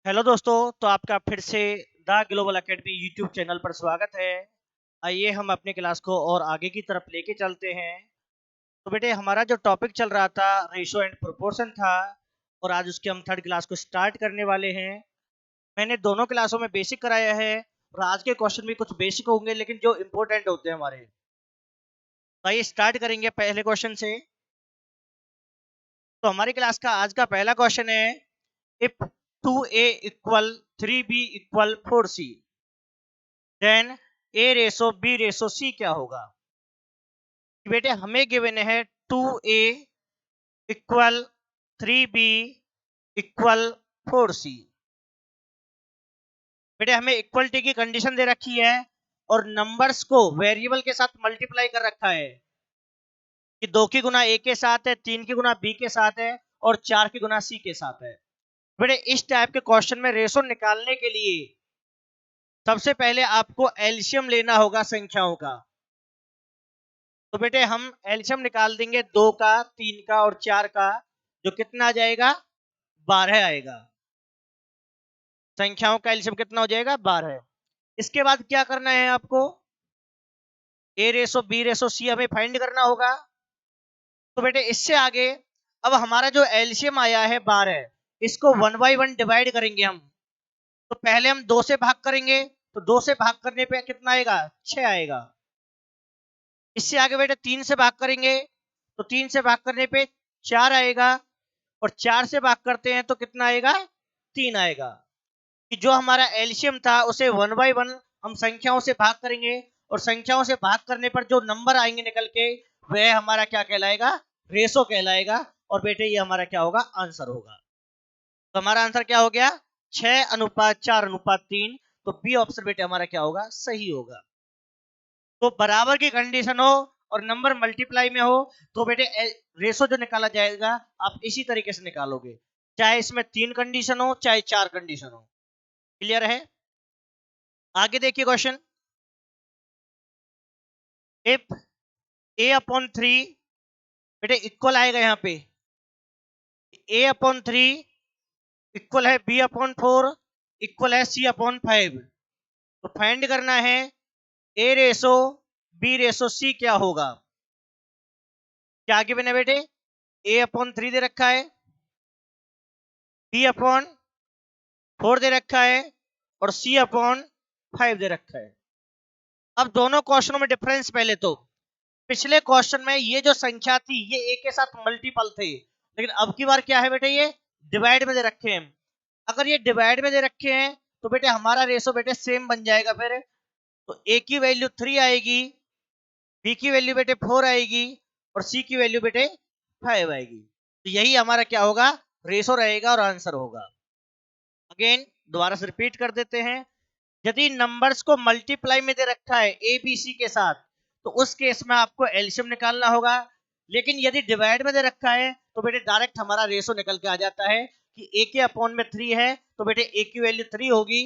Hello दोस्तों। तो आपका फिर से the global academy YouTube channel पर स्वागत है। आइए हम अपने क्लास को और आगे की तरफ लेके चलते हैं। तो बेटे हमारा जो टॉपिक चल रहा था रेशो एंड प्रोपोर्शन था, और आज उसके हम थर्ड क्लास को स्टार्ट करने वाले हैं। मैंने दोनों क्लासों में बेसिक कराया है, और आज के क्वेश्चन भी कुछ बेसिक होंगे लेकिन जो इम्पोर्टेंट होते हैं हमारे। तो आइए स्टार्ट करेंगे पहले क्वेश्चन से। तो हमारी क्लास का आज का पहला क्वेश्चन है, if 2a equal 3b equal 4c then a ratio b ratio c क्या होगा। बेटे हमें गिवन है 2a equal 3b equal 4c। बेटे हमें इक्वलिटी की कंडीशन दे रखी है और नंबर्स को वेरिएबल के साथ मल्टीप्लाई कर रखा है कि 2 की गुना a के साथ है, 3 की गुना b के साथ है और 4 की गुना c के साथ है। बेटे इस टाइप के क्वेश्चन में रेशो निकालने के लिए सबसे पहले आपको एलसीएम लेना होगा संख्याओं का। तो बेटे हम एलसीएम निकाल देंगे 2 का, 3 का और 4 का, जो कितना आ जाएगा 12 आएगा। संख्याओं का एलसीएम कितना हो जाएगा 12। इसके बाद क्या करना है आपको, ए रेशो बी रेशो सी हमें फाइंड करना होगा। तो बेटे इससे आगे अब हमारा जो एलसीएम आया है 12, इसको 1 बाई 1 डिवाइड करेंगे हम। तो पहले हम 2 से भाग करेंगे, तो 2 से भाग करने पे कितना आएगा 6 आएगा। इससे आगे बेटे 3 से भाग करेंगे, तो 3 से भाग करने पे 4 आएगा, और 4 से भाग करते हैं तो कितना आएगा 3 आएगा। कि जो हमारा एलसीएम था उसे 1 बाई 1 हम संख्याओं से भाग करेंगे, और संख्याओं से भाग करने पर जो नंबर आएंगे निकल के वह हमारा क्या कहलाएगा, रेशो कहलाएगा। और बेटे ये हमारा क्या होगा, आंसर होगा। तो हमारा आंसर क्या हो गया 6:4:3। तो बी ऑप्शन बेटे हमारा क्या होगा, सही होगा। तो बराबर की कंडीशन हो और नंबर मल्टीप्लाई में हो तो बेटे रेशो जो निकाला जाएगा आप इसी तरीके से निकालोगे, चाहे इसमें 3 कंडीशन हो चाहे 4 कंडीशन हो। क्लियर है। आगे देखिए क्वेश्चन, इफ a/3 बेटे इक्वल आएगा यहाँ पे, a/3 इक्वल है b/4 इक्वल है c/5। तो फाइंड करना है a ratio b ratio c क्या होगा। क्या आगे बने बेटे, a/3 दे रखा है, b/4 दे रखा है और c/5 दे रखा है। अब दोनों क्वेश्चनों में डिफरेंस, पहले तो पिछले क्वेश्चन में ये जो संख्या थी ये एक के साथ मल्टीपल थे, लेकिन अब की बार क्या है बेटे, ये डिवाइड में दे रखे हैं। अगर ये डिवाइड में दे रखे हैं तो बेटे हमारा रेशो बेटे सेम बन जाएगा। फिर तो a की वैल्यू 3 आएगी, b की वैल्यू बेटे 4 आएगी और c की वैल्यू बेटे 5 आएगी। तो यही हमारा क्या होगा, रेशो रहेगा और आंसर होगा। अगेन दोबारा से रिपीट कर देते हैं, यदि नंबर्स को मल्टीप्लाई में दे रखा है ए बी सी के साथ तो उस केस में आपको एलसीएम निकालना होगा। लेकिन यदि डिवाइड में दे रखा है तो बेटे डायरेक्ट हमारा रेशो निकल के आ जाता है कि ए के अपॉन में 3 है तो बेटे ए की वैल्यू 3 होगी,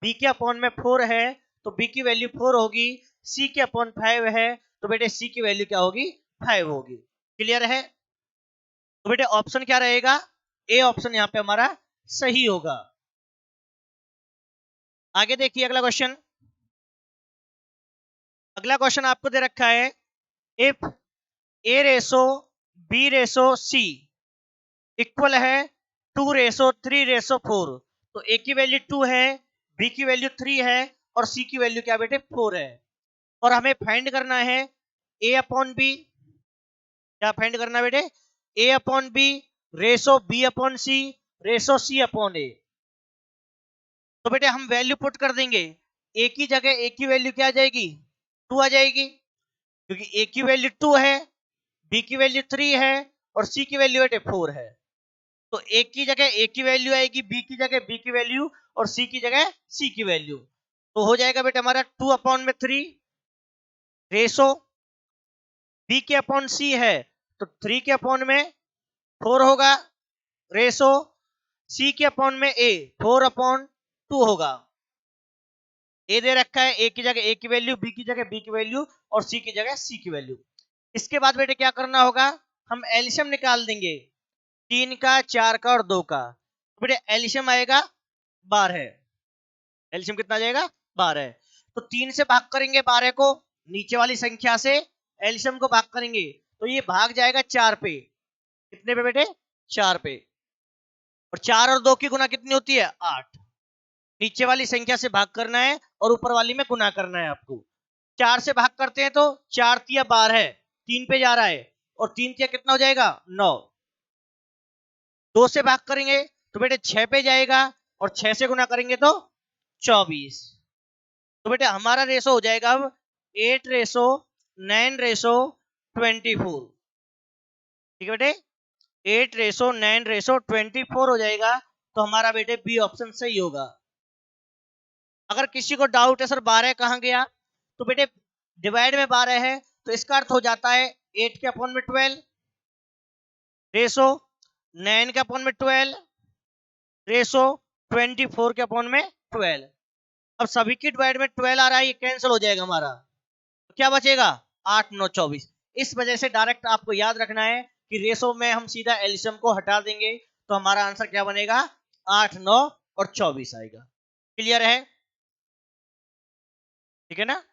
बी के अपॉन में 4 है तो बी की वैल्यू 4 होगी, सी के अपॉन 5 है तो बेटे सी की वैल्यू क्या होगी 5 होगी। क्लियर है। तो बेटे ऑप्शन क्या रहेगा, ए ऑप्शन यहाँ पे हमारा सही होगा। आगे देखिए अगला क्वेश्चन। अगला क्वेश्चन आपको दे रखा है, if A ratio B ratio C equal है 2:3:4। तो ए की वैल्यू 2 है, बी की वैल्यू 3 है और सी की वैल्यू क्या बेटे 4 है। और हमें फाइंड करना है ए अपॉन बी। क्या फाइंड करना बेटे, A upon B ratio B upon C ratio C upon A. तो बेटे हम वैल्यू पुट कर देंगे, ए की जगह ए की वैल्यू क्या आ जाएगी 2 आ जाएगी, क्योंकि ए की वैल्यू 2 है, बी की वैल्यू 3 है और सी की वैल्यू 4 है। तो ए की जगह ए की वैल्यू आएगी, बी की जगह बी की वैल्यू और सी की जगह सी की वैल्यू। तो हो जाएगा बेटा हमारा 2/3 रेशो बी के अपॉन सी है तो 3 के अपॉन में 4 होगा, रेशो सी के अपॉन में ए 4/2 होगा। ए दे रखा है, ए की जगह ए की वैल्यू, बी की जगह बी की वैल्यू और सी की जगह सी की वैल्यू। इसके बाद बेटे क्या करना होगा, हम एलसीएम निकाल देंगे 3 का, 4 का और 2 का। तो बेटे एलसीएम आएगा 12 है। एलसीएम कितना आ जाएगा 12 है। तो 3 से भाग करेंगे 12 को, नीचे वाली संख्या से एलसीएम को भाग करेंगे तो ये भाग जाएगा 4 पे। कितने पे बेटे 4 पे। और 4 और 2 की गुना कितनी होती है 8। नीचे वाली संख्या से भाग करना है और ऊपर वाली में गुना करना है आपको। 4 से भाग करते हैं तो 4 तिया 12 है, 3 पे जा रहा है और 3 तिया कितना हो जाएगा 9। 2 से भाग करेंगे तो बेटे 6 पे जाएगा और 6 से गुना करेंगे तो 24। तो बेटे हमारा रेशो हो जाएगा अब 8:9:24। ठीक है बेटे 8:9:24 हो जाएगा। तो हमारा बेटे बी ऑप्शन सही होगा। अगर किसी को डाउट है सर 12 कहां गया, तो बेटे डिवाइड में 12 है तो इसका अर्थ हो जाता है 8 के अपॉन में 12 रेशो 9 के अपॉन में 12 रेशो 24 के अपॉन में 12। अब सभी की डिवाइड में 12 आ रहा है, ये कैंसिल हो जाएगा हमारा। तो क्या बचेगा 8 9 24। इस वजह से डायरेक्ट आपको याद रखना है कि रेशो में हम सीधा एलसीएम को हटा देंगे तो हमारा आंसर क्या बनेगा 8 9 और 24 आएगा। क्लियर है? ठीक है ना।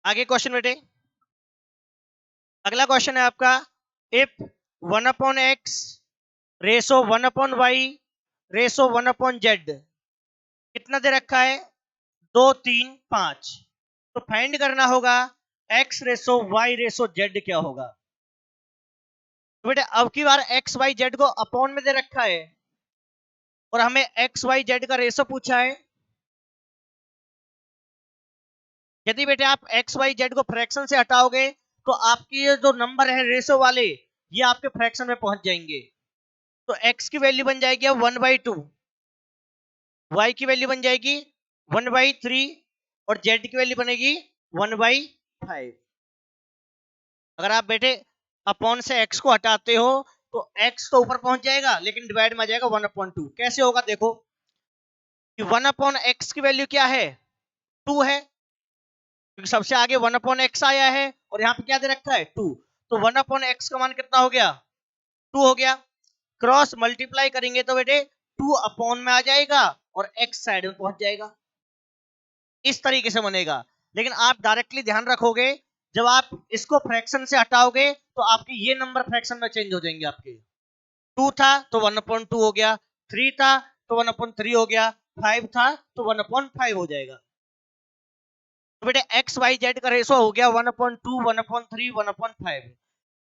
आगे क्वेश्चन बेटे। अगला क्वेश्चन है आपका if 1/x ratio 1/y ratio 1/z कितना दे रखा है 2 3 5। तो फाइंड करना होगा x ratio y ratio z क्या होगा। तो बेटे अब की बार x y z को अपॉन में दे रखा है और हमें x y z का रेशो पूछा है। यदि बेटे आप x y z को फ्रैक्शन से हटाओगे तो आपके ये जो नंबर है रेशो वाले ये आपके फ्रैक्शन में पहुंच जाएंगे। तो x की वैल्यू बन जाएगी 1/2, y की वैल्यू बन जाएगी 1/3 और z की वैल्यू बनेगी 1/5। अगर आप बेटे अपॉन से x को हटाते हो तो x तो ऊपर पहुंच जाएगा लेकिन डिवाइड में आ जाएगा 1/2। कैसे होगा देखो कि 1/x की वैल्यू क्या है 2 है क्योंकि सबसे आगे 1/x आया है और यहाँ पे क्या दे रखा है 2। तो 1/x का मान कितना हो गया 2 हो गया। क्रॉस मल्टीप्लाई करेंगे तो बेटे 2 अपॉन में आ जाएगा और x साइड में पहुंच जाएगा। इस तरीके से बनेगा। लेकिन आप डायरेक्टली ध्यान रखोगे जब आप इसको फ्रैक्शन से हटाओगे तो आपके ये नंबर फ्रैक्शन में चेंज हो जाएंगे। आपके 2 था तो 1/2 हो गया, 3 था तो 1/3 हो गया, 5 था तो 1/5 हो जाएगा। तो बेटे एक्स वाई जेड का रेशो हो गया 1/2 1/3 1/5।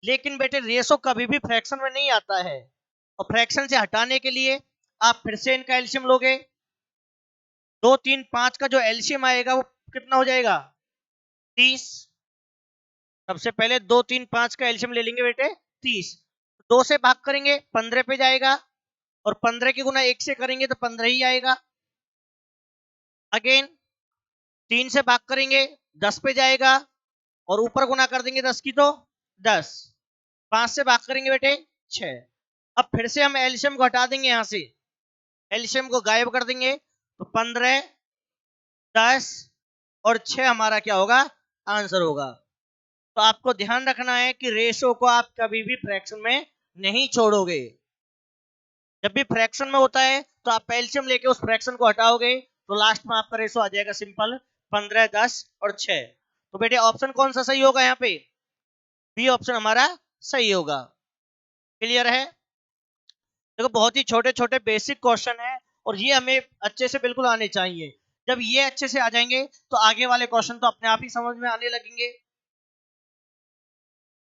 लेकिन बेटे रेशो कभी भी फ्रैक्शन में नहीं आता है और फ्रैक्शन से हटाने के लिए आप फिर से इनका एलसीएम लोगे। 2 3 5 का जो एलसीएम आएगा वो कितना हो जाएगा 30। सबसे पहले 2 3 5 का एलसीएम ले लेंगे बेटे 30। 2 से भाग करेंगे 15 पे जाएगा और 15 की गुना 1 से करेंगे तो 15 ही आएगा। अगेन 3 से भाग करेंगे 10 पे जाएगा और ऊपर गुना कर देंगे 10 की तो 10। 5 से भाग करेंगे बेटे 6। अब फिर से हम एलसीएम को हटा देंगे, यहां से एलसीएम को गायब कर देंगे तो 15 10 और 6 हमारा क्या होगा आंसर होगा। तो आपको ध्यान रखना है कि रेशो को आप कभी भी फ्रैक्शन में नहीं छोड़ोगे। जब भी फ्रैक्शन में होता है तो आप एलसीएम लेके उस फ्रैक्शन को हटाओगे तो लास्ट में आपका रेशो आ जाएगा सिंपल 15 10 और 6। तो बेटे ऑप्शन कौन सा सही होगा यहाँ पे बी ऑप्शन हमारा सही होगा। क्लियर है? देखो बहुत ही छोटे छोटे बेसिक क्वेश्चन है और ये हमें अच्छे से बिल्कुल आने चाहिए। जब ये अच्छे से आ जाएंगे तो आगे वाले क्वेश्चन तो अपने आप ही समझ में आने लगेंगे।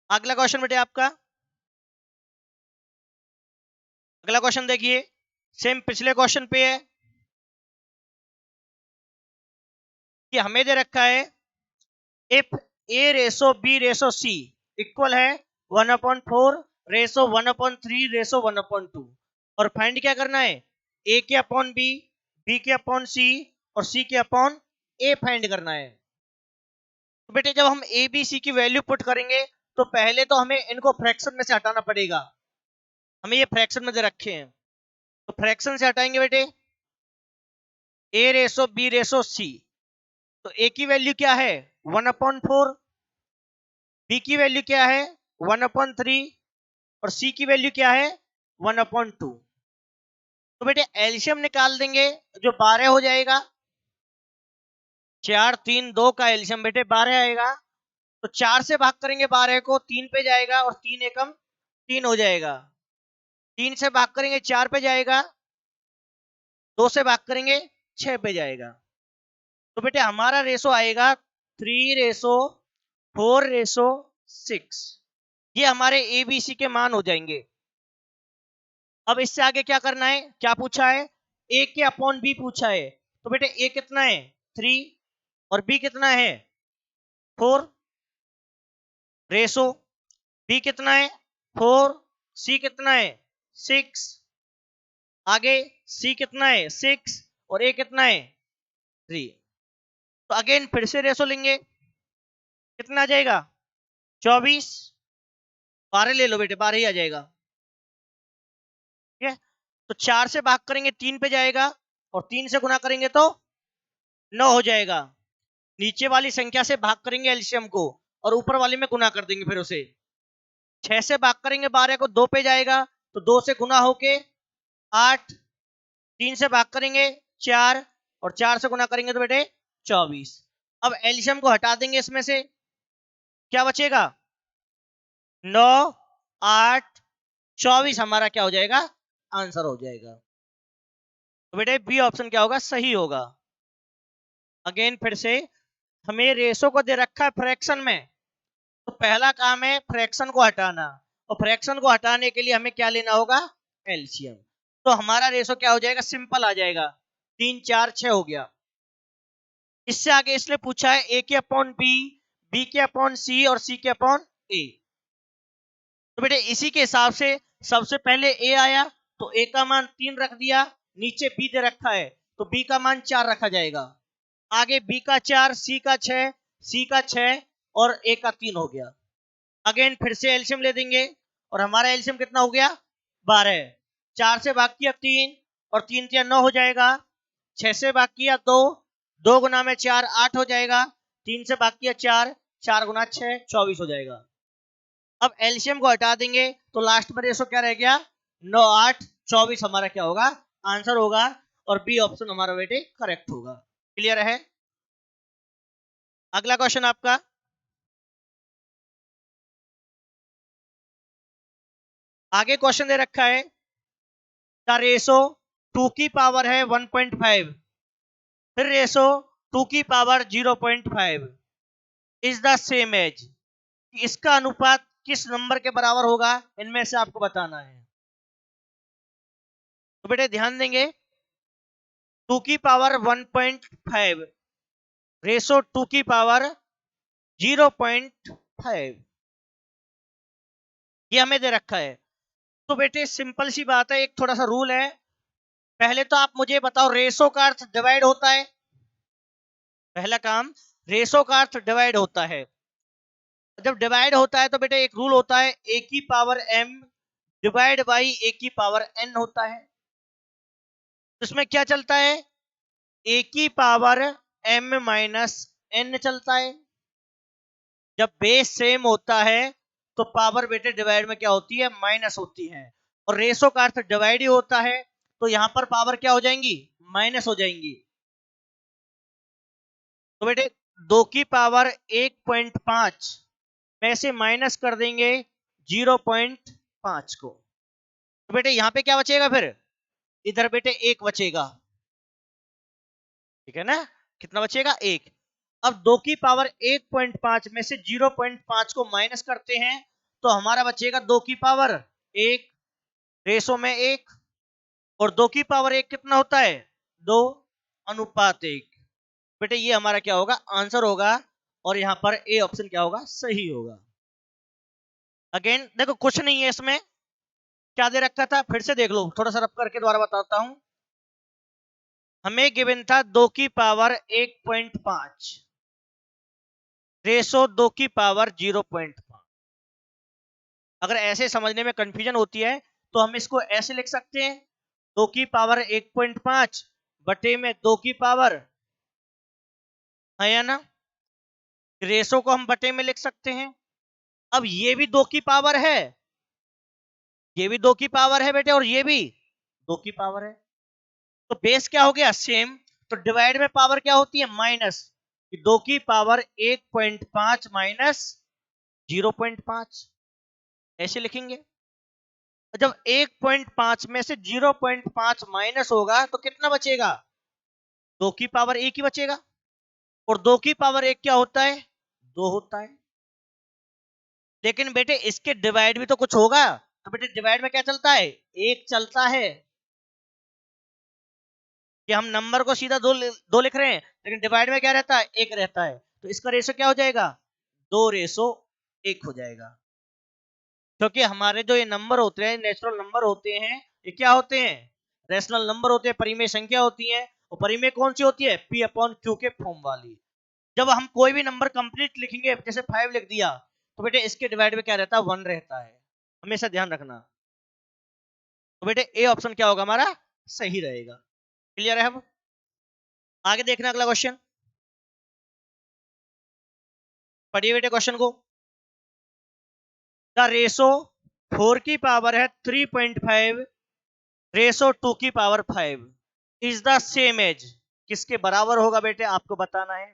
अगला क्वेश्चन बेटे आपका, अगला क्वेश्चन देखिए सेम पिछले क्वेश्चन पे है कि हमें दे रखा है if A ratio B ratio C equal है 1/4 रेशो 1/3 रेशो 1/2 और फाइंड क्या करना है ए के अपॉन बी, बी के अपॉन सी और सी के अपॉन ए फाइंड करना है। तो बेटे जब हम ए बी सी की वैल्यू पुट करेंगे तो पहले तो हमें इनको फ्रैक्शन में से हटाना पड़ेगा। हमें ये फ्रैक्शन में दे रखे हैं तो फ्रैक्शन से हटाएंगे बेटे ए रेशो बी रेशो सी। तो ए की वैल्यू क्या है 1/4, बी की वैल्यू क्या है 1/3 और सी की वैल्यू क्या है 1/2। तो बेटे एलसीएम निकाल देंगे जो 12 हो जाएगा। 4 3 2 का एलसीएम बेटे 12 आएगा। तो 4 से भाग करेंगे 12 को, 3 पे जाएगा और 3 एकम 3 हो जाएगा। 3 से भाग करेंगे 4 पे जाएगा, 2 से भाग करेंगे 6 पे जाएगा। तो बेटे हमारा रेशो आएगा 3:4:6। ये हमारे एबीसी के मान हो जाएंगे। अब इससे आगे क्या करना है, क्या पूछा है, ए के अपॉन बी पूछा है। तो बेटे ए कितना है 3 और बी कितना है 4, रेशो बी कितना है 4, सी कितना है 6, आगे सी कितना है 6 और ए कितना है 3। तो अगेन फिर से रेशो लेंगे, कितना आ जाएगा 24, 12 ले लो बेटे, 12 ही आ जाएगा। ठीक है, तो 4 से भाग करेंगे 3 पे जाएगा और 3 से गुना करेंगे तो 9 हो जाएगा। नीचे वाली संख्या से भाग करेंगे एलसीएम को और ऊपर वाली में गुना कर देंगे फिर उसे। 6 से भाग करेंगे 12 को, 2 पे जाएगा तो 2 से गुना होके 8, 3 से भाग करेंगे 4 और 4 से गुना करेंगे तो बेटे 24। अब एलसीएम को हटा देंगे, इसमें से क्या बचेगा 9 8 24 हमारा क्या हो जाएगा आंसर हो जाएगा। तो बेटे बी ऑप्शन क्या होगा सही होगा। अगेन फिर से हमें रेशो को दे रखा है फ्रैक्शन में, तो पहला काम है फ्रैक्शन को हटाना, और फ्रैक्शन को हटाने के लिए हमें क्या लेना होगा एलसीएम। तो हमारा रेशो क्या हो जाएगा, सिंपल आ जाएगा 3 4 6 हो गया। इससे आगे इसने पूछा है ए के अपॉन बी, बी के अपॉन सी और सी के अपॉन ए। तो बेटे इसी के हिसाब से सबसे पहले ए आया तो ए का मान 3 रख दिया, नीचे बी दे रखा है तो बी का मान 4 रखा जाएगा, आगे बी का 4, सी का 6, सी का 6 और ए का 3 हो गया। अगेन फिर से एलसीएम ले देंगे और हमारा एलसीएम कितना हो गया 12। 4 से भाग किया 3 और 3 3 9 हो जाएगा। 6 से भाग किया 2, 2 गुना में 4 8 हो जाएगा। 3 से भाग किया 4, 4 गुना 6 24 हो जाएगा। अब एलसीएम को हटा देंगे तो लास्ट में रेशो क्या रह गया 9 8 24 हमारा क्या होगा आंसर होगा, और बी ऑप्शन हमारा बेटे करेक्ट होगा। क्लियर है। अगला क्वेश्चन आपका, आगे क्वेश्चन दे रखा है द रेशो 2 की पावर है 1.5, फिर रेशो 2 की power 0.5 is the same as. इसका अनुपात किस नंबर के बराबर होगा, इनमें से आपको बताना है। तो बेटे ध्यान देंगे 2 की पावर 1.5 रेशो 2 की पावर 0.5 ये हमें दे रखा है। तो बेटे सिंपल सी बात है, एक थोड़ा सा रूल है। पहले तो आप मुझे बताओ रेशो का अर्थ डिवाइड होता है, पहला काम रेशो का अर्थ डिवाइड होता है। जब डिवाइड होता है तो बेटे एक रूल होता है ए की पावर m डिवाइड बाई ए की पावर n होता है। इसमें क्या चलता है ए की पावर m माइनस n चलता है। जब बेस सेम होता है तो पावर बेटे डिवाइड में क्या होती है माइनस होती है, और रेशो का अर्थ डिवाइड ही होता है तो यहां पर पावर क्या हो जाएंगी माइनस हो जाएंगी। तो बेटे 2 की पावर 1.5 में से माइनस कर देंगे 0.5 को, तो बेटे यहां पे क्या बचेगा फिर इधर बेटे 1 बचेगा, ठीक है ना, कितना बचेगा 1। अब 2 की पावर 1.5 में से 0.5 को माइनस करते हैं तो हमारा बचेगा 2 की पावर 1 रेशो में 1, और 2 की पावर 1 कितना होता है 2 अनुपात 1। बेटे ये हमारा क्या होगा आंसर होगा, और यहां पर ए ऑप्शन क्या होगा सही होगा। अगेन देखो कुछ नहीं है इसमें, क्या दे रखा था फिर से देख लो, थोड़ा सा रब करके दोबारा बताता हूं। हमें गिवन था 2 की पावर 1.5 रेशो 2 की पावर 0.5। अगर ऐसे समझने में कंफ्यूजन होती है तो हम इसको ऐसे लिख सकते हैं 2 की पावर 1.5 बटे में 2 की पावर है या ना, रेशो को हम बटे में लिख सकते हैं। अब ये भी 2 की पावर है, ये भी 2 की पावर है बेटे, और ये भी 2 की पावर है, तो बेस क्या हो गया सेम, तो डिवाइड में पावर क्या होती है माइनस, 2 की पावर 1.5 माइनस 0.5 ऐसे लिखेंगे। जब 1.5 में से 0.5 माइनस होगा तो कितना बचेगा, 2 की पावर 1 ही बचेगा, और 2 की पावर 1 क्या होता है, 2 होता है। लेकिन बेटे इसके डिवाइड भी तो कुछ होगा, तो बेटे डिवाइड में क्या चलता है, 1 चलता है, कि हम नंबर को सीधा दो लिख रहे हैं, लेकिन डिवाइड में क्या रहता है, 1 रहता है, तो इसका रेशो क्या हो जाएगा, 2:1 हो जाएगा। क्योंकि हमारे जो ये नंबर होते हैं नेचुरल नंबर होते हैं, ये क्या होते हैं, रेशनल नंबर होते हैं, परिमेय संख्या होती है, और परिमेय कौन सी होती है, P/Q के फॉर्म वाली। जब हम कोई भी नंबर कंप्लीट लिखेंगे, जैसे 5 लिख दिया, तो बेटे इसके डिवाइड में क्या रहता है, 1 रहता है, हमेशा ध्यान रखना। तो बेटे ए ऑप्शन क्या होगा हमारा, सही रहेगा। क्लियर है। अब आगे देखना अगला क्वेश्चन, पढ़िए बेटे क्वेश्चन को। द रेशो 4 की पावर है 3.5 रेशो 2 की power 5 is the same as, किसके बराबर होगा बेटे आपको बताना है।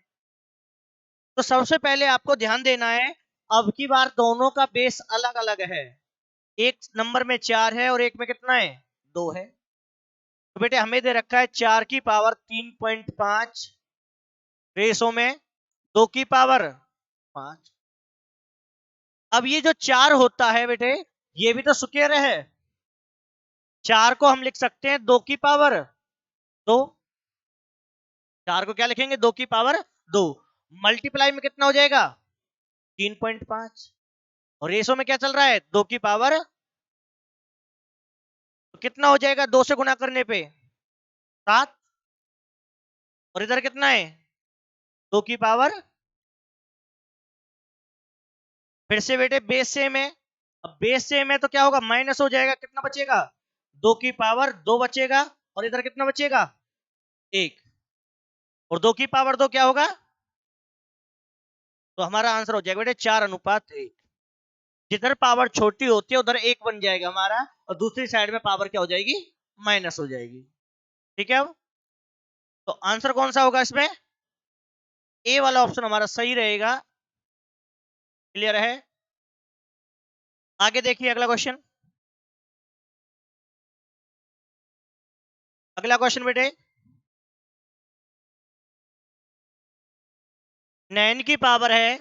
तो सबसे पहले आपको ध्यान देना है, अब की बार दोनों का बेस अलग अलग है, एक नंबर में 4 है और एक में कितना है, 2 है। तो बेटे हमें दे रखा है 4 की पावर 3.5 रेशो में 2 की पावर 5। अब ये जो 4 होता है बेटे, ये भी तो स्क्वायर है, 4 को हम लिख सकते हैं 2 की पावर 2, 4 को क्या लिखेंगे, 2 की पावर 2, मल्टीप्लाई में कितना हो जाएगा 3.5, और रेशो में क्या चल रहा है, 2 की पावर, तो कितना हो जाएगा 2 से गुना करने पे 7, और इधर कितना है 2 की पावर, फिर से बेटे बेस सेम है, अब बेस सेम है तो क्या होगा, माइनस हो जाएगा, कितना बचेगा 2 की पावर 2 बचेगा, और इधर कितना बचेगा 1, और 2 की पावर 2 क्या होगा, तो हमारा आंसर हो जाएगा बेटे 4:1। जिधर पावर छोटी होती है उधर 1 बन जाएगा हमारा, और दूसरी साइड में पावर क्या हो जाएगी, माइनस हो जाएगी। ठीक है। अब तो आंसर कौन सा होगा इसमें, ए वाला ऑप्शन हमारा सही रहेगा। क्लियर है। आगे देखिए अगला क्वेश्चन, अगला क्वेश्चन बेटे 9 की पावर है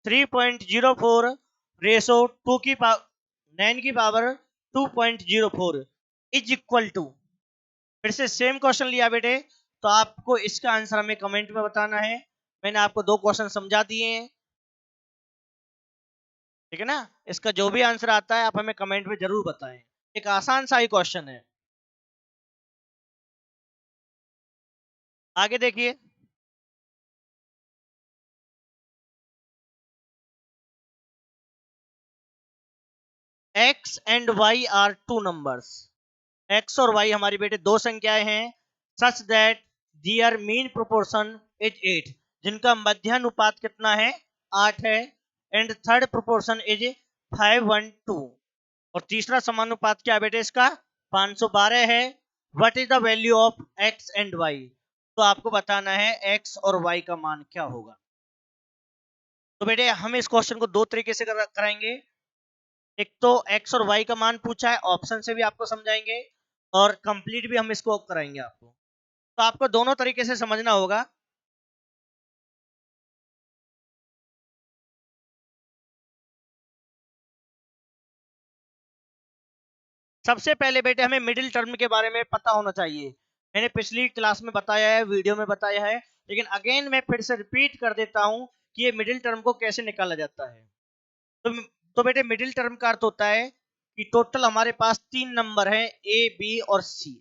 3.04 रेशो 2 की पावर, 9 की पावर 2.04 इज इक्वल टू, फिर से सेम क्वेश्चन लिया बेटे, तो आपको इसका आंसर हमें कमेंट में बताना है। मैंने आपको 2 क्वेश्चन समझा दिए हैं, ठीक है ना। इसका जो भी आंसर आता है आप हमें कमेंट में जरूर बताएं, एक आसान सा ही क्वेश्चन है। आगे देखिए, x and y are two numbers, x और y हमारी बेटे दो संख्याएं हैं, such that their mean proportion is 8, जिनका मध्यानुपात कितना है 8 है, एंड थर्ड प्रोपोर्शन इज 5:1:2, और तीसरा समानुपात क्या बेटे इसका 512 है। What is the value of x and y, तो आपको बताना है x और y का मान क्या होगा। तो बेटे हम इस क्वेश्चन को दो तरीके से कराएंगे, एक तो x और y का मान पूछा है, ऑप्शन से भी आपको समझाएंगे, और कंप्लीट भी हम इसको कराएंगे आपको, तो आपको दोनों तरीके से समझना होगा। सबसे पहले बेटे हमें मिडिल टर्म के बारे में पता होना चाहिए, मैंने पिछली क्लास में बताया है, वीडियो में बताया है, लेकिन अगेन मैं फिर से रिपीट कर देता हूं कि ये मिडिल टर्म को कैसे निकाला जाता है। तो, तो बेटे मिडिल टर्म का अर्थ होता है कि टोटल हमारे पास 3 नंबर है ए बी और सी,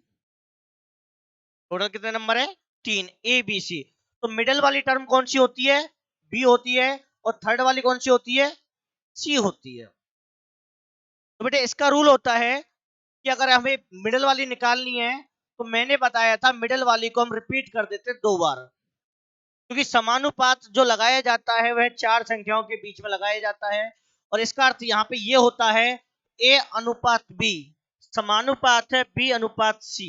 टोटल कितने नंबर है 3 ए बी सी, तो मिडिल वाली टर्म कौन सी होती है, बी होती है, और थर्ड वाली कौन सी होती है, सी होती है। तो बेटे इसका रूल होता है कि अगर हमें मिडिल वाली निकालनी है, तो मैंने बताया था मिडिल वाली को हम रिपीट कर देते 2 बार, क्योंकि समानुपात जो लगाया जाता है वह 4 संख्याओं के बीच में लगाया जाता है, और इसका अर्थ यहाँ पे ये होता है ए अनुपात बी समानुपात है बी अनुपात सी,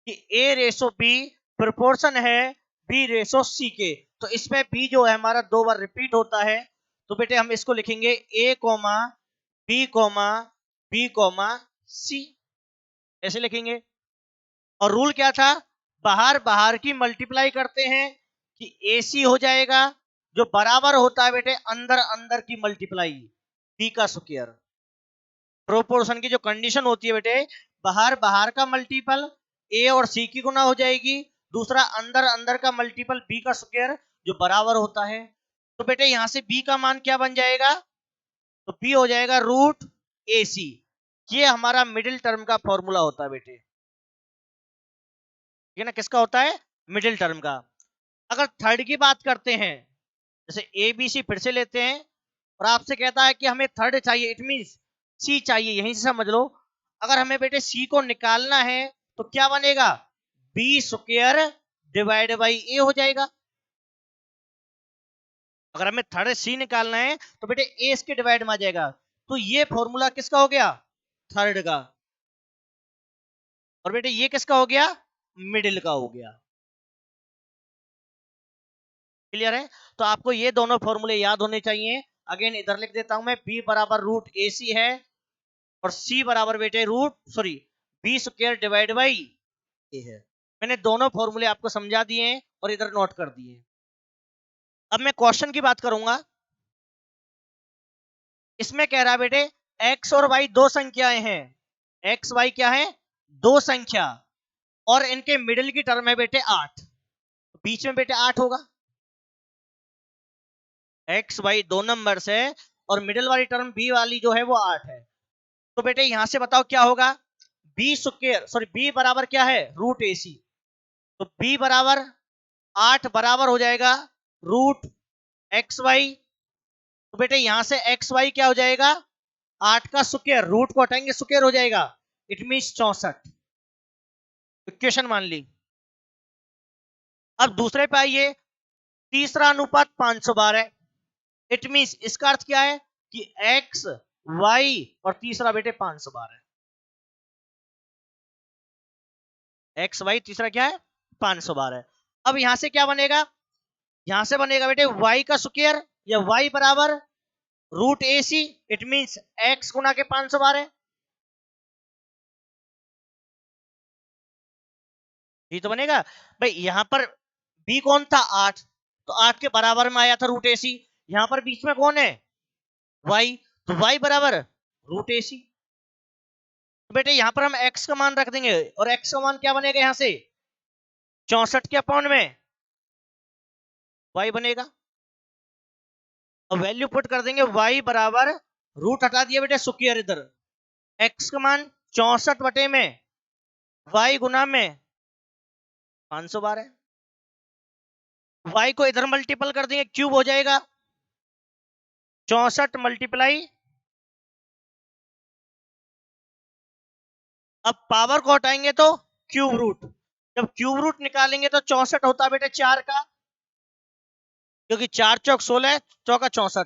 कि A रेशो B प्रोपोर्शन है B रेशो C के, तो इसमें B जो है हमारा 2 बार रिपीट होता है, तो बेटे हम इसको लिखेंगे A, B, B, C, ऐसे लिखेंगे। और रूल क्या था, बाहर बाहर की मल्टीप्लाई करते हैं कि AC हो जाएगा, जो बराबर होता है बेटे अंदर अंदर की मल्टीप्लाई B का स्क्वायर। प्रोपोर्शन की जो कंडीशन होती है बेटे, बाहर बाहर का मल्टीपल A और C की गुना हो जाएगी, दूसरा अंदर अंदर का मल्टीपल B का स्क्वायर जो बराबर होता है। तो बेटे यहां से B का मान क्या बन जाएगा, तो B हो जाएगा रूट AC। ये हमारा मिडिल टर्म का फॉर्मूला होता है बेटे, ठीक है ना, किसका होता है, मिडिल टर्म का। अगर थर्ड की बात करते हैं, जैसे ABC फिर से लेते हैं और आपसे कहता है कि हमें थर्ड चाहिए, इट मींस C चाहिए, यहीं से समझ लो। अगर हमें बेटे C को निकालना है तो क्या बनेगा, B square divide by A हो जाएगा। अगर हमें थर्ड C निकालना है तो बेटे A इसके डिवाइड में आ जाएगा, तो ये फॉर्मूला किसका हो गया, थर्ड का। और बेटे ये किसका हो गया, मिडिल का हो गया। क्लियर है, तो आपको ये दोनों फॉर्मूले याद होने चाहिए। अगेन इधर लिख देता हूं मैं, B बराबर रूट AC है और C बराबर बेटे B square divide by A है। मैंने दोनों फॉर्मूले आपको समझा दिए हैं और इधर नोट कर दिए। अब मैं क्वेश्चन की बात करूंगा। इसमें कह रहा है बेटे x और y दो संख्याएं हैं, x y क्या है, दो संख्या, और इनके मिडिल की टर्म है बेटे 8, बीच में बेटे 8 होगा। x y दो नंबर्स है और मिडिल वाली टर्म b वाली जो है वो 8 है। तो बेटे यहां से बताओ क्या होगा, b बराबर क्या है, रूट AC। तो b बराबर 8 बराबर हो जाएगा रूट XY। तो बेटे यहां से XY क्या हो जाएगा, 8 का स्क्वायर, रूट को हटाएंगे स्क्वायर हो जाएगा, इट मींस 64। इक्वेशन मान ली। अब दूसरे पे आइए, तीसरा अनुपात 512 है, इट मींस इसका अर्थ क्या है कि x y और तीसरा बेटे 512 है, x y तीसरा क्या है 512 है। अब यहां से क्या बनेगा, यहां से बनेगा बेटे y का स्क्वायर या y बराबर root AC, it means x गुना के 512, ये तो बनेगा। भाई यहां पर b कौन था 8, तो 8 के बराबर में आया था रूट AC। यहां पर बीच में कौन है y, तो y बराबर रूट AC। तो बेटे यहां पर हम x का मान रख देंगे और x का मान क्या बनेगा, यहां से 64 के अपॉन में y बनेगा। और वैल्यू पुट कर देंगे y बराबर, रूट हटा दिया बेटे स्क्वायर, इधर x का मान 64 बटे में y गुना में 512, y को इधर मल्टीपल कर देंगे क्यूब हो जाएगा, 64 मल्टीप्लाई, अब पावर को हटाएंगे तो क्यूब रूट, जब क्यूब रूट निकालेंगे तो 64 होता है बेटे 4 का, क्योंकि 4 चौक 16 चौका 64,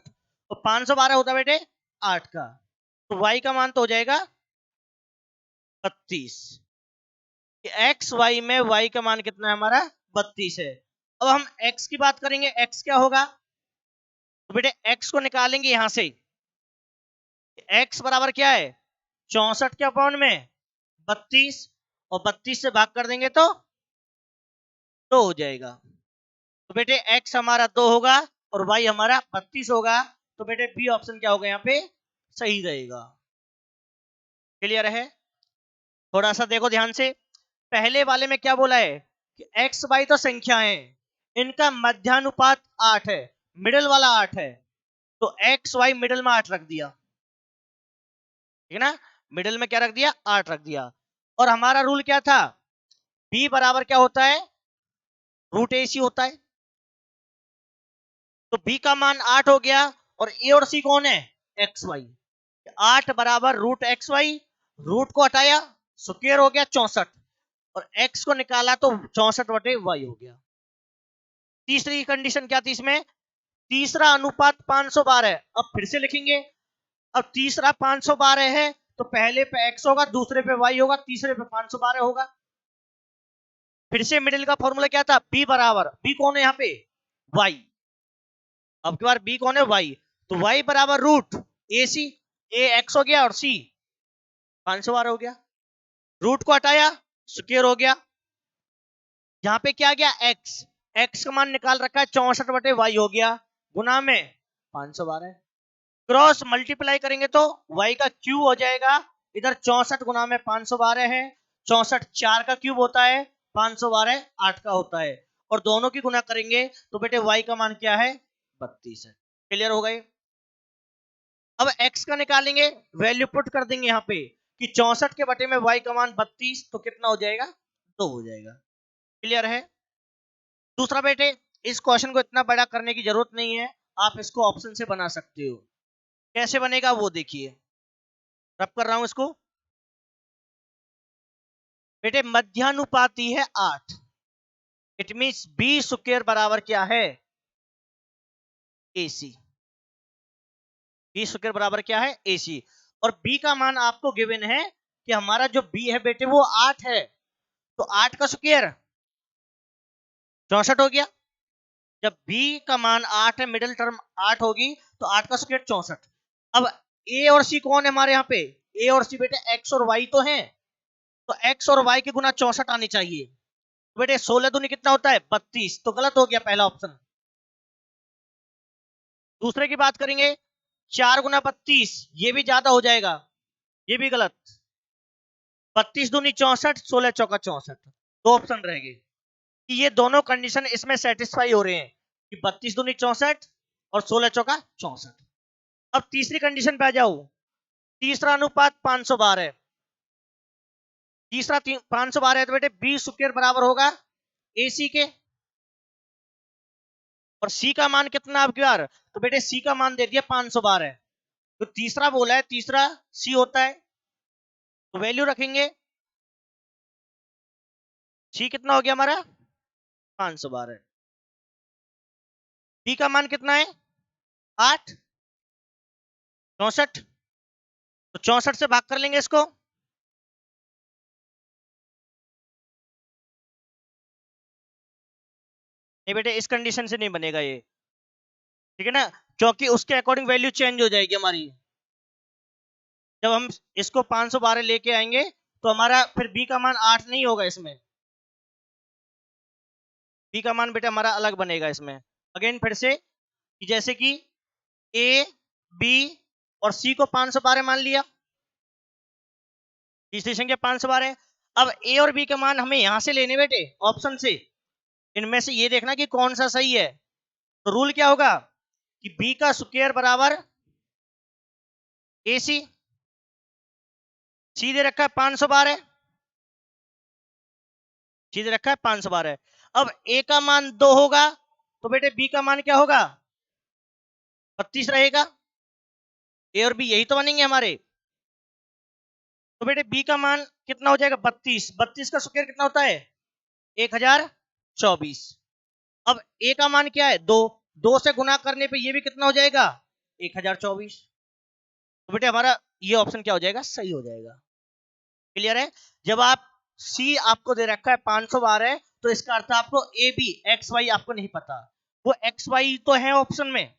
तो 512 होता है बेटे 8 का, तो y का मान तो हो जाएगा 32। एक्स वाई में y का मान कितना है हमारा 32 है। अब हम x की बात करेंगे, x क्या होगा, तो बेटे x को निकालेंगे यहां से, x बराबर क्या है 64 के अपॉन में 32, और 32 से भाग कर देंगे तो 2 हो जाएगा। तो बेटे x हमारा 2 होगा और y हमारा 32 होगा, तो बेटे बी ऑप्शन क्या होगा यहाँ पे सही रहेगा। क्लियर है, थोड़ा सा देखो ध्यान से, पहले वाले में क्या बोला है कि x y तो संख्याएं, इनका मध्यानुपात 8 है, मिडिल वाला 8 है, तो x y मिडिल में 8 रख दिया, ठीक है ना, मिडिल में क्या रख दिया 8 रख दिया। और हमारा रूल क्या था, b बराबर क्या होता है रूट AC होता है, तो b का मान 8 हो गया और a और c कौन है एक्स वाई, 8 बराबर रूट एक्स वाई, रूट को हटाया स्क्वायर हो गया 64 और x को निकाला तो 64 बटे y हो गया। तीसरी कंडीशन क्या थी इसमें, तीसरा अनुपात 512 है, अब फिर से लिखेंगे। अब तीसरा 512 है तो पहले पे x होगा, दूसरे पे y होगा, तीसरे पे 512 होगा। फिर से मिडिल का फॉर्मूला क्या था, बी बराबर, बी कौन है यहाँ पे, वाई। अब की बार बी कौन है, वाई, तो वाई बराबर रूट ए सी, ए एक्स हो गया और सी 512 हो गया। रूट को हटाया, स्क्वायर हो गया। यहाँ पे क्या गया, एक्स, एक्स का मान निकाल रखा है 64/वाई हो गया, गुना में 512। क्रॉस मल्टीप्लाई करेंगे तो y का क्यूब हो जाएगा, इधर 64 गुना में 512 है, 64 4 का क्यूब होता है, 512 8 का होता है, और दोनों की गुना करेंगे तो बेटे y का मान क्या है, 32 है। क्लियर हो गए। अब x का निकालेंगे, वैल्यू पुट कर देंगे यहाँ पे कि 64 के बटे में y का मान 32, तो कितना हो जाएगा, 2 हो जाएगा। क्लियर है। दूसरा बेटे, इस क्वेश्चन को इतना बड़ा करने की जरूरत नहीं है, आप इसको ऑप्शन से बना सकते हो। कैसे बनेगा वो देखिए, रब कर रहा हूं इसको। बेटे मध्यानुपाती है 8, इट मींस बी स्क्वायर बराबर क्या है, AC। बी स्क्वायर बराबर क्या है, AC। और बी का मान आपको गिवन है कि हमारा जो बी है बेटे वो 8 है, तो 8 का स्क्वायर 64 हो गया। जब बी का मान 8 है, मिडिल टर्म 8 होगी, तो 8 का स्क्वायर 64। अब ए और सी कौन है हमारे यहाँ पे, ए और सी बेटे एक्स और वाई तो हैं, तो एक्स और वाई के गुना 64 आनी चाहिए। तो बेटे 16 दूनी कितना होता है, 32, तो गलत हो गया पहला ऑप्शन। दूसरे की बात करेंगे, 4 गुना 32, ये भी ज्यादा हो जाएगा, ये भी गलत। 32 दूनी 64, 16 चौका 64, दो ऑप्शन रहेंगे कि ये दोनों कंडीशन इसमें सेटिस्फाई हो रहे हैं कि 32 दूनी 64 और 16 चौका 64। अब तीसरी कंडीशन पे आ जाओ, तीसरा अनुपात 512 है, तीसरा 512 है, तो बेटे बी स्क्वायर बराबर होगा AC के, और सी का मान कितना आपके बार, तो बेटे सी का मान दे दिया 512, तो तीसरा बोला है, तीसरा सी होता है, तो वैल्यू रखेंगे, सी कितना हो गया हमारा 512, बी का मान कितना है 8, 64, तो 64 से भाग कर लेंगे इसको, नहीं बेटे इस कंडीशन से नहीं बनेगा ये, ठीक है ना, क्योंकि उसके अकॉर्डिंग वैल्यू चेंज हो जाएगी हमारी। जब हम इसको 512 लेके आएंगे तो हमारा फिर बी का मान 8 नहीं होगा इसमें, बी का मान बेटा हमारा अलग बनेगा इसमें। अगेन फिर से कि जैसे कि ए बी और सी को 512 मान लिया, तीसरी संख्या 512। अब ए और बी के मान हमें यहां से लेने बेटे ऑप्शन से, इनमें से ये देखना कि कौन सा सही है। तो रूल क्या होगा कि बी का स्क्वायर बराबर AC, सी दे रखा है 512, सी दे रखा है 512। अब ए का मान 2 होगा, तो बेटे बी का मान क्या होगा 32 रहेगा, ए और बी यही तो बनेंगे हमारे, तो बेटे बी का मान कितना हो जाएगा 32, 32 का स्क्वायर कितना होता है 1024। अब ए का मान क्या है 2, 2 से गुना करने पे ये भी कितना हो जाएगा 1024, तो बेटे हमारा ये ऑप्शन क्या हो जाएगा, सही हो जाएगा। क्लियर है। जब आप सी आपको दे रखा है 512, तो इसका अर्थ आपको ए बी एक्स वाई आपको नहीं पता, वो एक्स वाई तो है ऑप्शन में,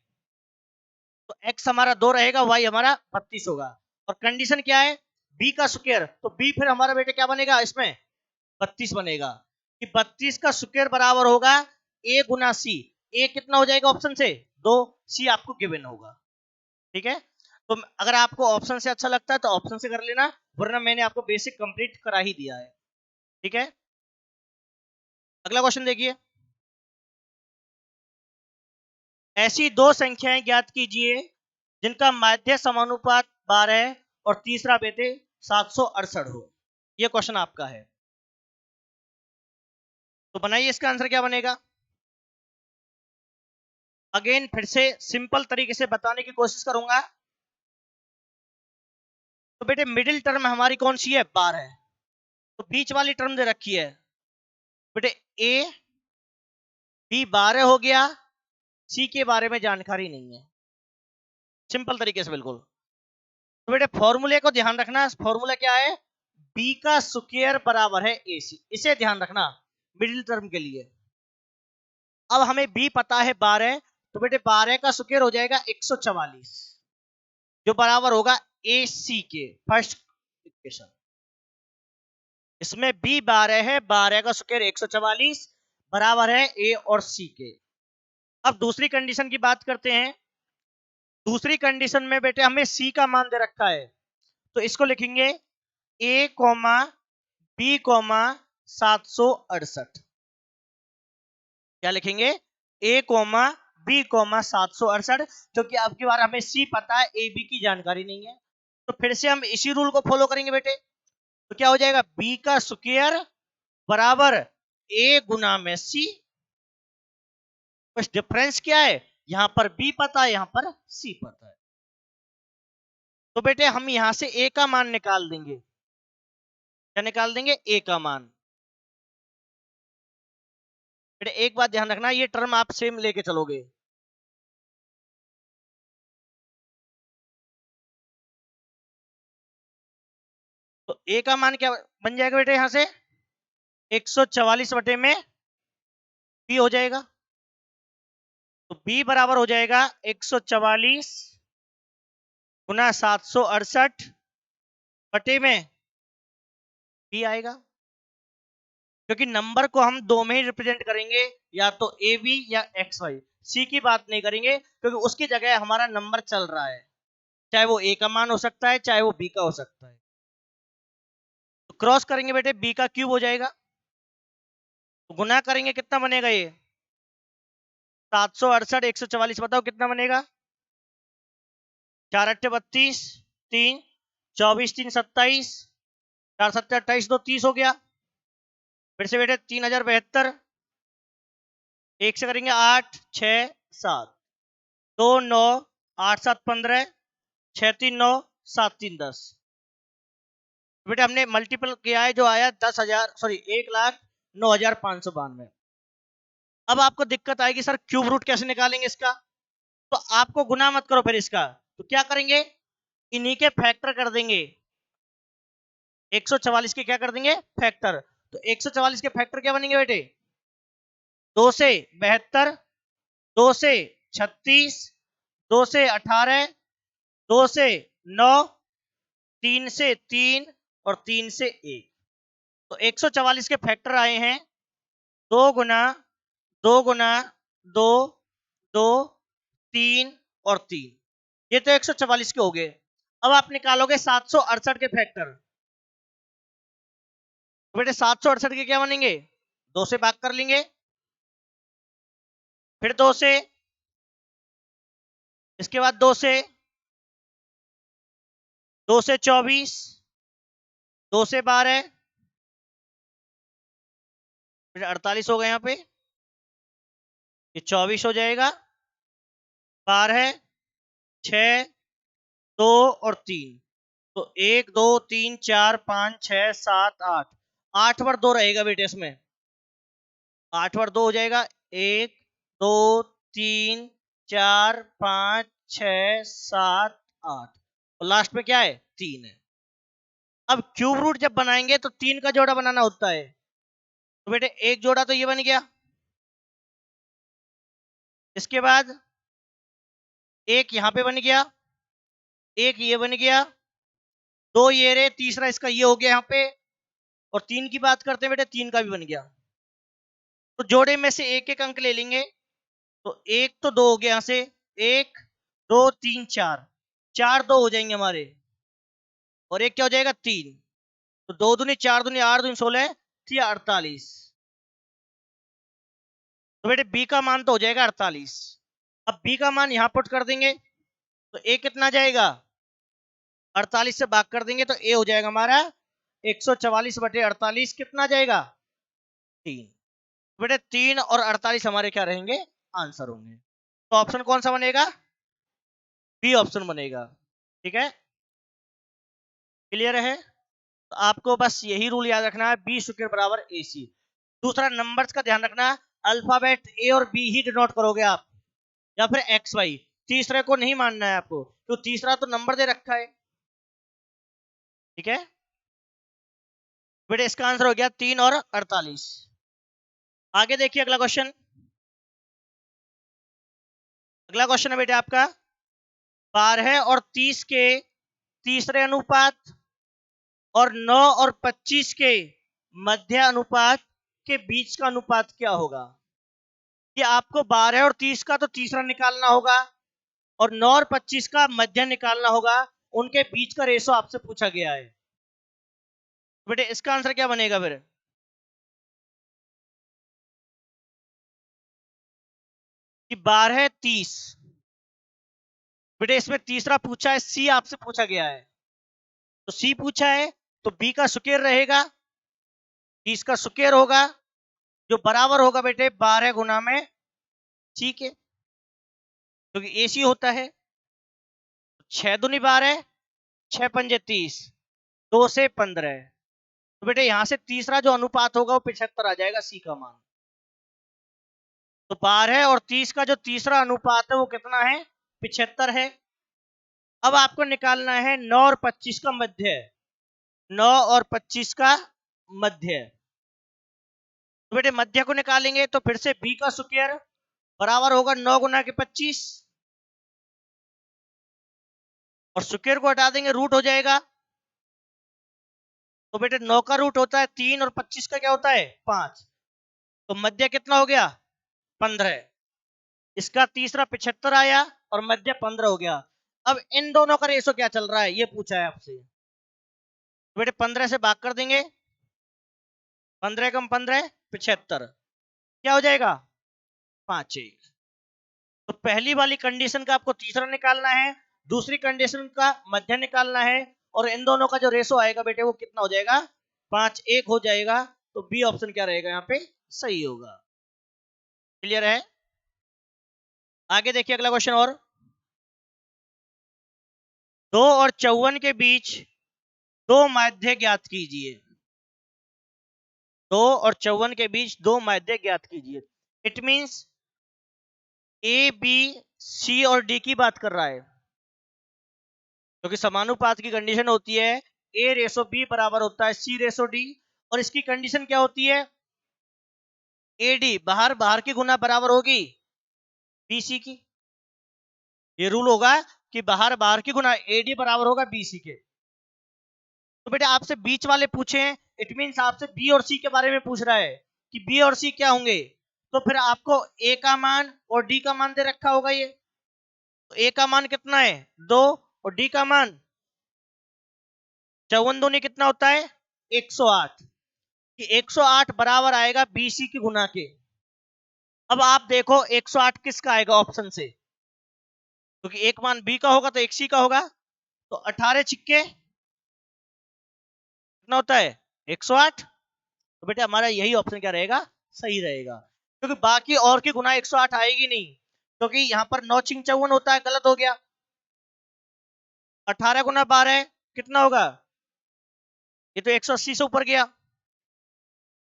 तो एक्स हमारा 2 रहेगा, वाई हमारा 32 होगा, और कंडीशन क्या है बी का स्क्वायर, तो बी फिर हमारा बेटे क्या बनेगा इसमें 32 बनेगा, कि 32 का स्क्वायर बराबर होगा ए गुना सी, ए कितना हो जाएगा ऑप्शन से 2, सी आपको गिवन होगा। ठीक है, तो अगर आपको ऑप्शन से अच्छा लगता है तो ऑप्शन से कर लेना, वरना मैंने आपको बेसिक कंप्लीट करा ही दिया है। ठीक है, अगला क्वेश्चन देखिए, ऐसी दो संख्याएं ज्ञात कीजिए जिनका माध्य समानुपात 12 और तीसरा बेटे 768 हो। यह क्वेश्चन आपका है, तो बनाइए इसका आंसर क्या बनेगा। अगेन फिर से सिंपल तरीके से बताने की कोशिश करूंगा। तो बेटे मिडिल टर्म हमारी कौन सी है 12, तो बीच वाली टर्म दे रखी है बेटे ए बी 12 हो गया, सी के बारे में जानकारी नहीं है, सिंपल तरीके से बिल्कुल। तो बेटे फॉर्मूले को ध्यान रखना, फॉर्मूला क्या है बी का स्क्वायर बराबर है AC, इसे ध्यान रखना। मिडिल टर्म के लिए। अब हमें b पता है 12, तो बेटे 12 का स्क्वायर हो जाएगा 144, जो बराबर होगा AC के फर्स्ट इक्वेशन। इसमें b 12 है, 12 का स्क्वायर 144 बराबर है a और c के। अब दूसरी कंडीशन की बात करते हैं। दूसरी कंडीशन में बेटे हमें c का मान दे रखा है, तो इसको लिखेंगे a, b, 768। क्या लिखेंगे? a, b, 768, क्योंकि अब की बार हमें c पता है, a b की जानकारी नहीं है, तो फिर से हम इसी रूल को फॉलो करेंगे बेटे। तो क्या हो जाएगा? b का स्क्वायर बराबर a गुना में c। बस डिफरेंस क्या है? यहां पर b पता है, यहां पर c पता है, तो बेटे हम यहां से a का मान निकाल देंगे। क्या निकाल देंगे? a का मान। बेटे एक बात ध्यान रखना, ये टर्म आप सेम लेके चलोगे। तो a का मान क्या बन जाएगा बेटे? यहां से 144 बटे में b हो जाएगा, तो b बराबर हो जाएगा 144 गुना 768 बटे में b आएगा, क्योंकि नंबर को हम दो में ही रिप्रेजेंट करेंगे, या तो ए बी या एक्स वाई। सी की बात नहीं करेंगे, क्योंकि उसकी जगह हमारा नंबर चल रहा है, चाहे वो ए का मान हो सकता है, चाहे वो बी का हो सकता है। तो क्रॉस करेंगे बेटे, बी का क्यूब हो जाएगा, तो गुना करेंगे कितना बनेगा? ये 768 144, बताओ कितना बनेगा? 4 8 32, 3 24 3 27, 4 7 28, 2 30 हो गया। फिर से बेटे 3072, एक से करेंगे 8 6 7, 2 9 8 7 15, 6 3 9 7 3 10। बेटे हमने मल्टीपल किया है, जो आया 10,000, सॉरी 1,09,592। अब आपको दिक्कत आएगी, सर क्यूब रूट कैसे निकालेंगे इसका? तो आपको गुना मत करो फिर इसका, तो क्या करेंगे? इन्हीं के फैक्टर कर देंगे। 144 के क्या कर देंगे? फैक्टर। तो 144 के फैक्टर क्या बनेंगे बेटे? 2 से 72, 2 से 36, 2 से 18, 2 से 9, 3 से 3 और 3 से 1। तो 144 के फैक्टर आए हैं 2 गुना 2 गुना 2 2 3 और 3। ये तो 144 के हो गए। अब आप निकालोगे 768 के फैक्टर। तो बेटे 768 के क्या बनेंगे? 2 से भाग कर लेंगे, फिर 2 से, इसके बाद 2 से, 2 से 24, 2 से 12, फिर 48 हो गए यहाँ पे, ये 24 हो जाएगा, 12 6 2 और 3। तो 1 2 3 4 5 6 7 8, 8 बार 2 रहेगा बेटे इसमें, 8 बार 2 हो जाएगा, 1 2 3 4 5 6 7 8, और लास्ट में क्या है? 3 है। अब क्यूब रूट जब बनाएंगे तो 3 का जोड़ा बनाना होता है, तो बेटे एक जोड़ा तो ये बन गया, इसके बाद एक यहां पे बन गया, एक ये बन गया, 2 ये रे, तीसरा इसका ये हो गया यहाँ पे, और 3 की बात करते हैं बेटे, 3 का भी बन गया। तो जोड़े में से एक एक अंक ले लेंगे, तो एक तो 2 हो गया यहाँ से, 1 2 3 4, 4 2 हो जाएंगे हमारे, और एक क्या हो जाएगा? 3। तो 2 दूनी 4 दूनी 8 दूनी 16, 48। तो बेटे बी का मान तो हो जाएगा 48। अब बी का मान यहां पुट कर देंगे, तो ए कितना जाएगा? 48 से भाग कर देंगे, तो ए हो जाएगा हमारा 144 बटे 48, कितना जाएगा? 3। बेटे 3 और 48 हमारे क्या रहेंगे? आंसर होंगे। तो ऑप्शन कौन सा बनेगा? बी ऑप्शन बनेगा। ठीक है, क्लियर है? तो आपको बस यही रूल याद रखना है, बी स्क्वायर बराबर ए सी। दूसरा नंबर्स का ध्यान रखना, अल्फाबेट ए और बी ही डिनोट करोगे आप, या फिर एक्स वाई। तीसरे को नहीं मानना है आपको, तो तीसरा तो नंबर दे रखा है। ठीक है बेटे, इसका आंसर हो गया 3 और 48। आगे देखिए अगला क्वेश्चन। अगला क्वेश्चन है बेटे आपका 12 और 30 के तीसरे अनुपात और 9 और 25 के मध्य अनुपात के बीच का अनुपात क्या होगा। कि आपको 12 और 30 का तो तीसरा निकालना होगा और 9 और 25 का मध्य निकालना होगा, उनके बीच का रेशो आपसे पूछा गया है। बेटे इसका आंसर क्या बनेगा फिर? कि 12 30, बेटे इसमें तीसरा पूछा है, सी आपसे पूछा गया है, तो सी पूछा है तो बी का स्क्वायर रहेगा, 30 का स्क्वायर होगा जो बराबर होगा बेटे 12 गुना में सी के, क्योंकि तो एसी होता है। 6 दूनी 12, 6 पंजे 30, 2 से 15, तो बेटे यहां से तीसरा जो अनुपात होगा वो 75 आ जाएगा, सी का मान। तो 12 और 30 का जो तीसरा अनुपात है वो कितना है? 75 है। अब आपको निकालना है 9 और 25 का मध्य, 9 और 25 का मध्य। तो बेटे मध्य को निकालेंगे तो फिर से बी का स्क्वायर बराबर होगा 9 गुना के 25, और स्क्वायर को हटा देंगे रूट हो जाएगा। तो बेटे 9 का रूट होता है 3 और 25 का क्या होता है 5, तो मध्य कितना हो गया 15। इसका तीसरा 75 आया और मध्य 15 हो गया। अब इन दोनों का रेशो क्या चल रहा है ये पूछा है आपसे। तो बेटे 15 से भाग कर देंगे, 15 कम 15 75, क्या हो जाएगा 5 1। तो पहली वाली कंडीशन का आपको तीसरा निकालना है, दूसरी कंडीशन का मध्य निकालना है, और इन दोनों का जो रेशो आएगा बेटे वो कितना हो जाएगा 5 1 हो जाएगा। तो बी ऑप्शन क्या रहेगा यहाँ पे सही होगा। क्लियर है? आगे देखिए अगला क्वेश्चन। और 2 और 54 के बीच दो माध्य ज्ञात कीजिए। 2 और 54 के बीच दो माध्य ज्ञात कीजिए। It means A B C और डी की बात कर रहा है, क्योंकि तो समानुपात की कंडीशन होती है ए रेशो बी बराबर होता है सी रेशो डी, और इसकी कंडीशन क्या होती है ए डी बाहर बाहर की गुना बराबर होगी बीसी की। ये रूल होगा कि बाहर बाहर की गुना ए डी बराबर होगा बीसी के। तो बेटा आपसे बीच वाले पूछे हैं, इट मींस आपसे बी और सी के बारे में पूछ रहा है कि बी और सी क्या होंगे। तो फिर आपको ए का मान और डी का मान दे रखा होगा ये, तो ए का मान कितना है 2 और डी का मान 54 दूनी कितना होता है 108, कि 108 बराबर आएगा बीसी की गुना के। अब आप देखो 108 किसका आएगा ऑप्शन से, क्योंकि एक मान बी का होगा तो एक सी का होगा, तो 18 छिक्के कितना होता है 108। तो बेटा हमारा यही ऑप्शन क्या रहेगा सही रहेगा, क्योंकि बाकी और की गुना 108 आएगी नहीं, क्योंकि यहाँ पर 9 छिंग 54 होता है, गलत हो गया। 18 गुना 12 कितना होगा, ये तो 180 से ऊपर गया,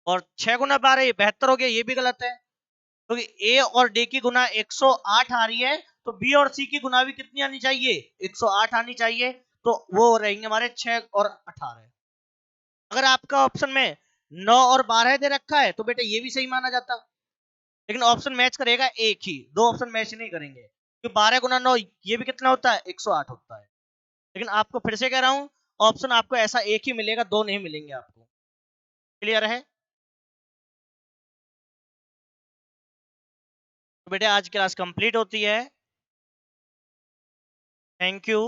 और 6 गुना 12 ये 72 हो गया, ये भी गलत है, क्योंकि ए और डी की गुना 108 आ रही है, तो बी और सी की गुना भी कितनी आनी चाहिए 108 आनी चाहिए, तो वो रहेंगे हमारे 6 और 18। अगर आपका ऑप्शन में 9 और 12 दे रखा है तो बेटा ये भी सही माना जाता, लेकिन ऑप्शन मैच करेगा एक ही, दो ऑप्शन मैच नहीं करेंगे, क्योंकि 12 गुना 9 ये भी कितना होता है 108 होता है। लेकिन आपको फिर से कह रहा हूं ऑप्शन आपको ऐसा एक ही मिलेगा, दो नहीं मिलेंगे आपको। क्लियर है? तो बेटा आज क्लास कंप्लीट होती है। Thank you.